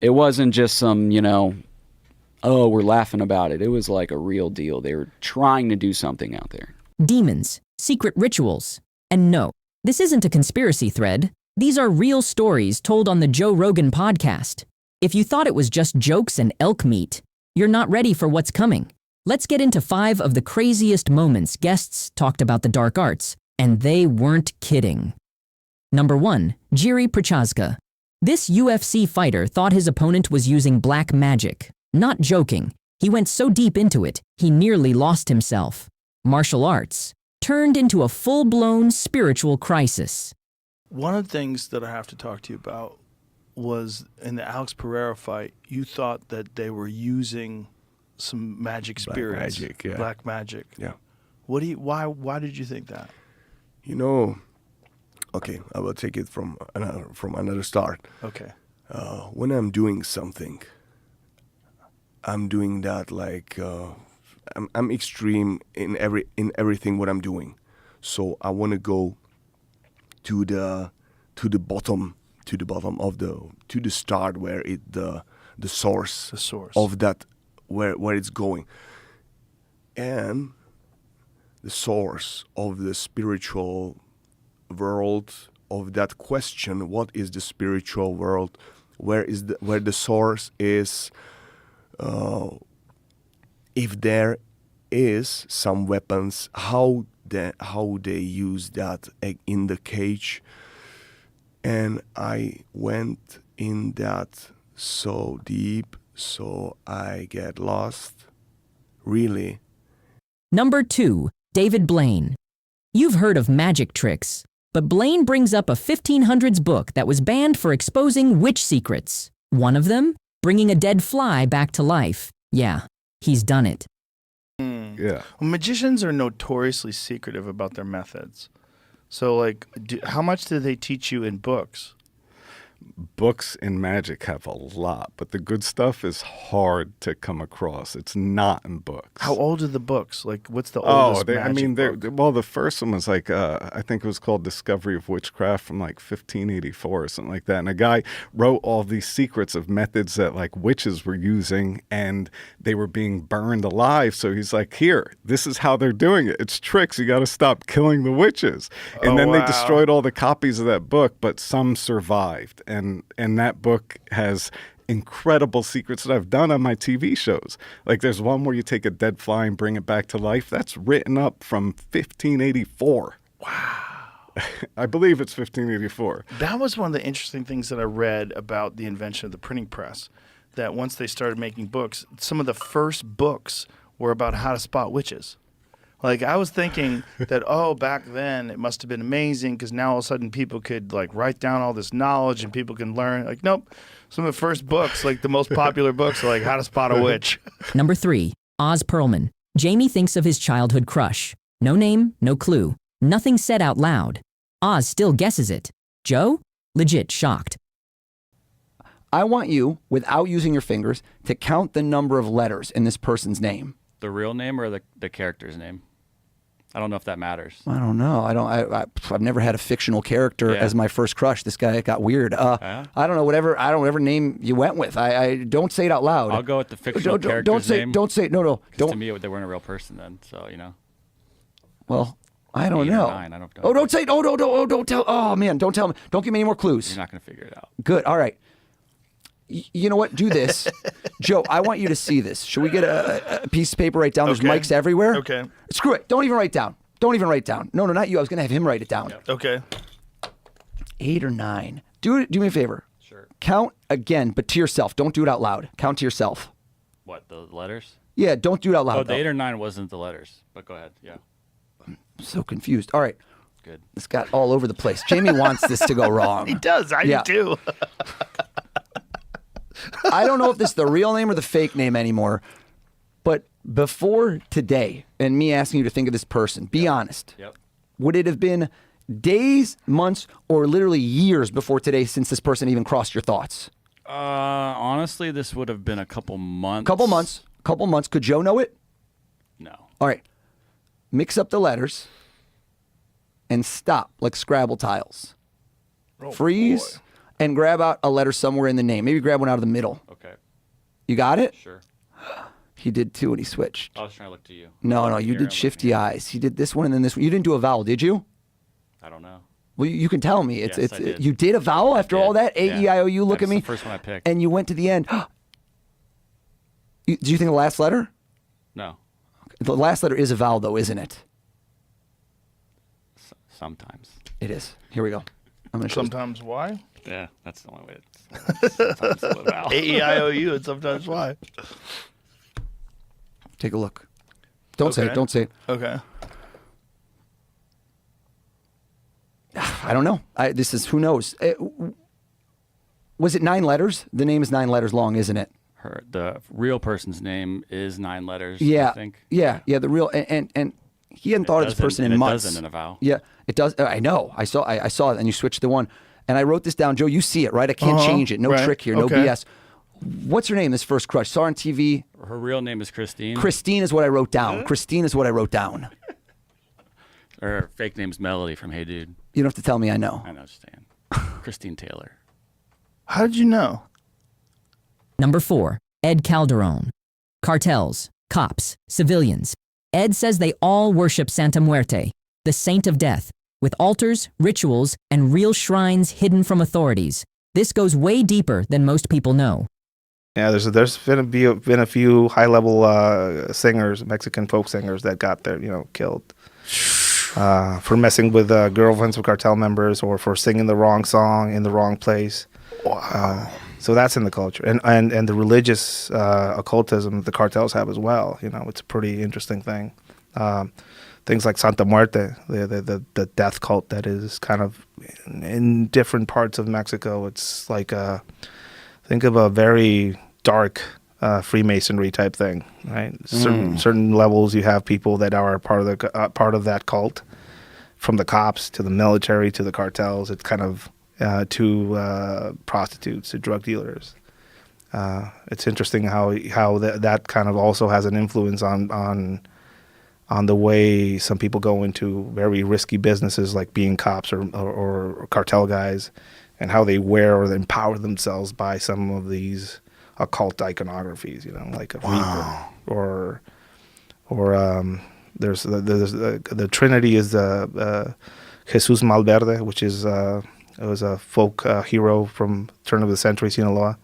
It wasn't just some, oh, we're laughing about it. It was like a real deal. They were trying to do something out there. Demons, secret rituals. And no, this isn't a conspiracy thread. These are real stories told on the Joe Rogan podcast. If you thought it was just jokes and elk meat, you're not ready for what's coming. Let's get into 5 of the craziest moments guests talked about the dark arts, and they weren't kidding. Number 1, Jiri Prochazka. This UFC fighter thought his opponent was using black magic. Not joking, he went so deep into it, he nearly lost himself. Martial arts turned into a full-blown spiritual crisis. One of the things that I have to talk to you about was in the Alex Pereira fight, you thought that they were using some magic spirits. Black magic, yeah. Black magic. Yeah. Why did you think that? Okay, I will take it from another start. Okay. When I'm doing something, I'm doing that like I'm extreme in everything what I'm doing. So I want to go to the bottom of the start where the source of that where it's going, and the source of the spiritual world of that question. What is the spiritual world? Where the source is? If there is some weapons, how they use that in the cage. And I went in that so deep, so I get lost. Really. Number 2, David Blaine. You've heard of magic tricks, but Blaine brings up a 1500s book that was banned for exposing witch secrets. One of them, bringing a dead fly back to life. Yeah, he's done it. Yeah. Well, magicians are notoriously secretive about their methods. So, like, how much do they teach you in books? Books in magic have a lot, but the good stuff is hard to come across. It's not in books. How old are the books? Like, what's the oldest magic book? The first one was like, I think it was called Discovery of Witchcraft from like 1584 or something like that. And a guy wrote all these secrets of methods that like witches were using, and they were being burned alive. So he's like, here, this is how they're doing it. It's tricks. You got to stop killing the witches. And then they destroyed all the copies of that book, but some survived. And that book has incredible secrets that I've done on my TV shows. Like there's one where you take a dead fly and bring it back to life. That's written up from 1584. Wow. I believe it's 1584. That was one of the interesting things that I read about the invention of the printing press, that once they started making books, some of the first books were about how to spot witches. Like, I was thinking that, back then it must have been amazing because now all of a sudden people could, like, write down all this knowledge and people can learn. Like, nope. Some of the first books, like the most popular books, are like How to Spot a Witch. Number 3, Oz Perlman. Jamie thinks of his childhood crush. No name, no clue. Nothing said out loud. Oz still guesses it. Joe? Legit shocked. I want you, without using your fingers, to count the number of letters in this person's name. The real name or the character's name? I don't know if that matters. I don't know. I've never had a fictional character as my first crush. This guy got weird. I don't know. Whatever name you went with. I don't say it out loud. I'll go with the fictional character's name. Don't say no. Don't. To me, they weren't a real person then. So Well, I don't know. 9, I don't know. Oh, don't say. Oh, don't tell. Oh man, don't tell me. Don't give me any more clues. You're not gonna figure it out. Good. All right. You know what? Do this. Joe, I want you to see this. Should we get a piece of paper, write down? There's mics everywhere. Okay. Screw it. Don't even write down. No, not you. I was going to have him write it down. Yep. Okay. 8 or 9. Do me a favor. Sure. Count again, but to yourself. Don't do it out loud. Count to yourself. What, the letters? Yeah, don't do it out loud. The 8 or 9 wasn't the letters, but go ahead. Yeah. I'm so confused. All right. Good. This got all over the place. Jamie wants this to go wrong. He does. I do too. I don't know if this is the real name or the fake name anymore, but before today and me asking you to think of this person, be honest. Yep. Would it have been days, months, or literally years before today since this person even crossed your thoughts? Honestly, this would have been a couple months. Couple months. Could Joe know it? No. All right. Mix up the letters and stop like Scrabble tiles. Freeze. Boy. and grab out a letter somewhere in the name. Maybe grab one out of the middle. Okay. You got it? Sure. He did too, and he switched. I was trying to look to you. No, you did shifty eyes. He did this one and then this one. You didn't do a vowel, did you? I don't know. Well, you can tell me. Yes, I did. You did a vowel after all that? A-E-I-O-U, look at me. That's the first one I picked. And you went to the end. Do you think the last letter? No. The last letter is a vowel, though, isn't it? Sometimes. It is. Here we go. I'm gonna show Sometimes why? Yeah, that's the only way. Sometimes it's a vowel. A-E-I-O-U and sometimes why? Take a look. Don't say it. Don't say it. Okay. I don't know. This is, who knows? Was it 9 letters? The name is 9 letters long, isn't it? The real person's name is 9 letters. Yeah. I think. Yeah. The real and he hadn't thought of this person in months. It doesn't in a vowel. Yeah, it does. I know. I saw it, and you switched the one. And I wrote this down, Joe. You see it, right? I can't change it. No trick here. No BS. What's her name? This first crush. Saw her on TV. Her real name is Christine. Christine is what I wrote down. Christine is what I wrote down. Her fake name's Melody from Hey Dude. You don't have to tell me. I know. I know, Stan. Christine Taylor. How did you know? Number 4, Ed Calderon. Cartels, cops, civilians. Ed says they all worship Santa Muerte, the saint of death, with altars, rituals, and real shrines hidden from authorities. This goes way deeper than most people know. Yeah, there's been a few high-level singers, Mexican folk singers, that got killed for messing with girlfriends of cartel members or for singing the wrong song in the wrong place. Wow. So that's in the culture, and the religious occultism the cartels have as well. It's a pretty interesting thing. Things like Santa Muerte, the death cult that is kind of in different parts of Mexico. It's like think of a very dark Freemasonry type thing, right? Certain levels, you have people that are part of that cult, from the cops to the military to the cartels. It's kind of to prostitutes, to drug dealers. It's interesting how that kind of also has an influence on the way some people go into very risky businesses like being cops or cartel guys, and how they wear or empower themselves by some of these occult iconographies, like a reaper or there's the Trinity is Jesus Malverde, which is it was a folk hero from turn of the century Sinaloa,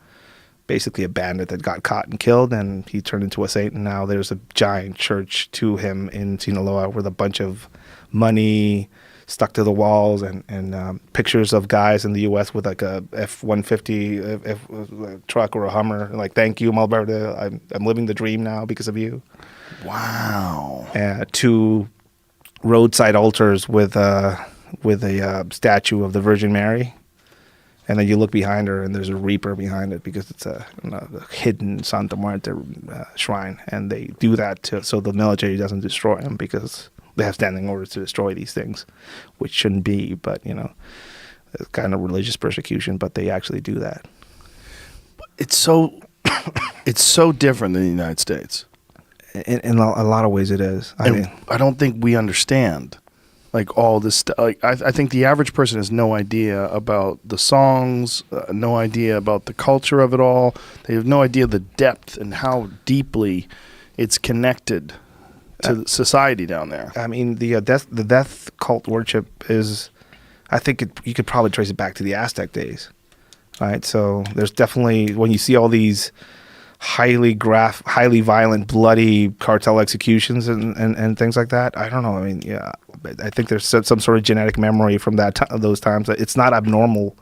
basically a bandit that got caught and killed, and he turned into a saint. And now there's a giant church to him in Sinaloa with a bunch of money stuck to the walls and pictures of guys in the U.S. with like a F-150 truck or a Hummer, like, thank you, Malverde. I'm living the dream now because of you. Wow. 2 roadside altars with a statue of the Virgin Mary. And then you look behind her, and there's a reaper behind it because it's a hidden Santa Muerte shrine. And they do that so the military doesn't destroy them, because they have standing orders to destroy these things, which shouldn't be, but, it's kind of religious persecution, but they actually do that. It's so different than the United States. In a lot of ways it is. I don't think we understand. Like all this stuff. Like, I think the average person has no idea about the songs, no idea about the culture of it all. They have no idea the depth and how deeply it's connected to society down there. I mean, the death cult worship is, I think you could probably trace it back to the Aztec days, right? So there's definitely, when you see all these highly violent, bloody cartel executions and things like that, I don't know. I mean, yeah, I think there's some sort of genetic memory from those times. It's not abnormal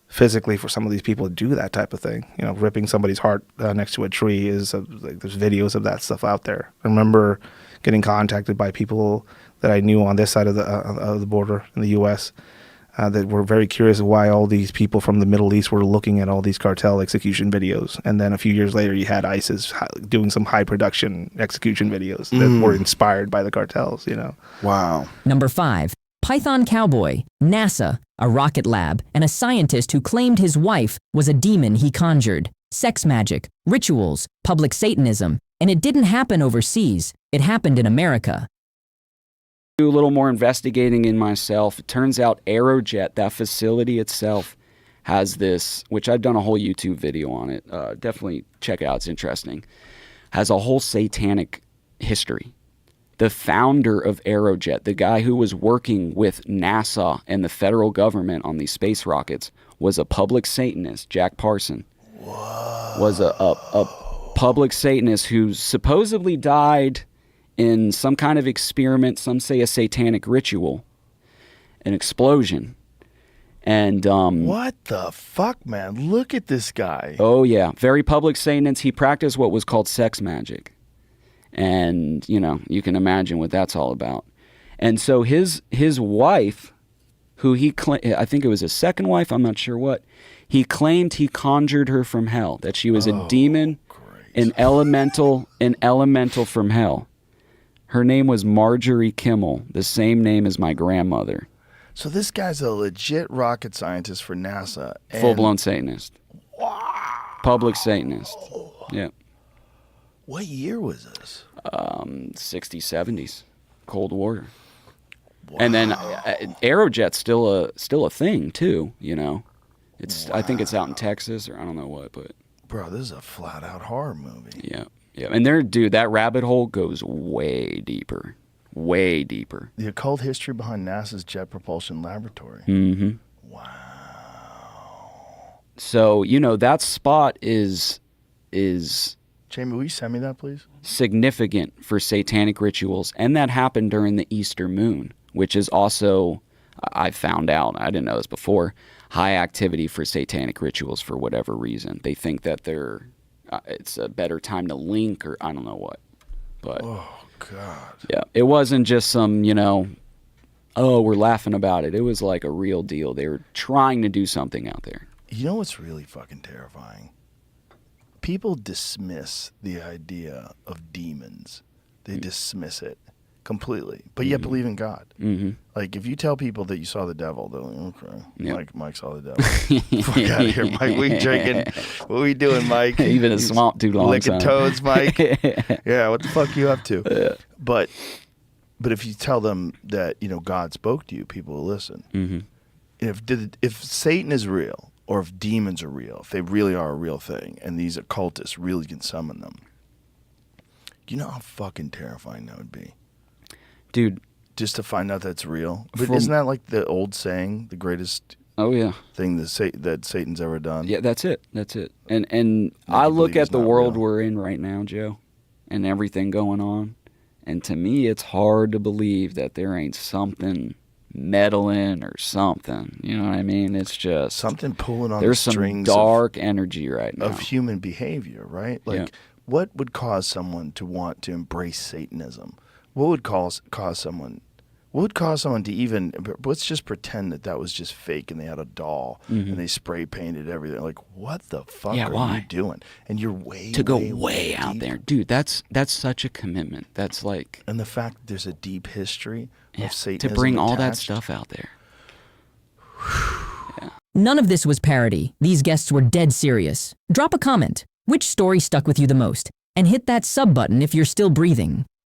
physically for some of these people to do that type of thing. Ripping somebody's heart next to a tree is there's videos of that stuff out there. I remember getting contacted by people that I knew on this side of the border in the U.S. That were very curious of why all these people from the Middle East were looking at all these cartel execution videos. And then a few years later, you had ISIS doing some high production execution videos that were inspired by the cartels. Wow. Number 5, Python Cowboy, NASA, a rocket lab, and a scientist who claimed his wife was a demon he conjured. Sex magic, rituals, public Satanism, and it didn't happen overseas. It happened in America. Do a little more investigating in myself. It turns out Aerojet, that facility itself, has this, which I've done a whole YouTube video on it. Definitely check it out. It's interesting. Has a whole satanic history. The founder of Aerojet, the guy who was working with NASA and the federal government on these space rockets, was a public Satanist. Jack Parson was a public Satanist who supposedly died in some kind of experiment, some say a satanic ritual, an explosion. And what the fuck, man? Look at this guy. Oh yeah, very public Satanist. He practiced what was called sex magic. And, you know, you can imagine what that's all about. And so his wife, who I think it was his second wife, I'm not sure what, he claimed he conjured her from hell, that she was a demon, an elemental from hell. Her name was Marjorie Kimmel, the same name as my grandmother. So this guy's a legit rocket scientist for NASA. Full-blown Satanist. Wow. Public Satanist. Yeah. What year was this? 60s, 70s. Cold War. Wow. And then Aerojet's still a thing too, you know. I think it's out in Texas or I don't know what, but bro, this is a flat out horror movie. Yeah. Yeah. And that rabbit hole goes way deeper. Way deeper. The occult history behind NASA's Jet Propulsion Laboratory. Mm-hmm. Wow. So, you know, that spot is Jamie, will you send me that, please? Significant for satanic rituals, and that happened during the Easter moon, which is also, I found out, I didn't know this before, high activity for satanic rituals for whatever reason. They think that it's a better time to link or I don't know what. But oh, God. Yeah, it wasn't just some, you know, oh, we're laughing about it. It was like a real deal. They were trying to do something out there. You know what's really fucking terrifying? People dismiss the idea of demons. They dismiss it completely, but yet believe in God. Mm-hmm. Like if you tell people that you saw the devil, they're like, okay, yep. Mike saw the devil. Fuck out of here, Mike. What we drinking? What we doing, Mike? Even a swamp too long. Licking toads, Mike. Yeah, what the fuck you up to? Yeah. But if you tell them that, you know, God spoke to you, people will listen. Mm-hmm. If Satan is real, or if demons are real, if they really are a real thing, and these occultists really can summon them, you know how fucking terrifying that would be? Dude. Just to find out that's real. But isn't that like the old saying, the greatest thing that Satan's ever done? Yeah, that's it. That's it. And I look at the world we're in right now, Joe, and everything going on, and to me it's hard to believe that there ain't something meddling or something, you know what I mean? It's just something pulling on there's the strings. There's some dark energy right now of human behavior, right? Like, what would cause someone to want to embrace Satanism? What would cause someone? What would cause someone to even? Let's just pretend that was just fake, and they had a doll and they spray painted everything. Like, what the fuck are you doing? And you're way out there, dude. That's such a commitment. That's like, and the fact that there's a deep history of Satanism to bring all that attached. stuff out there. None of this was parody. These guests were dead serious. Drop a comment. Which story stuck with you the most? And hit that sub button if you're still breathing.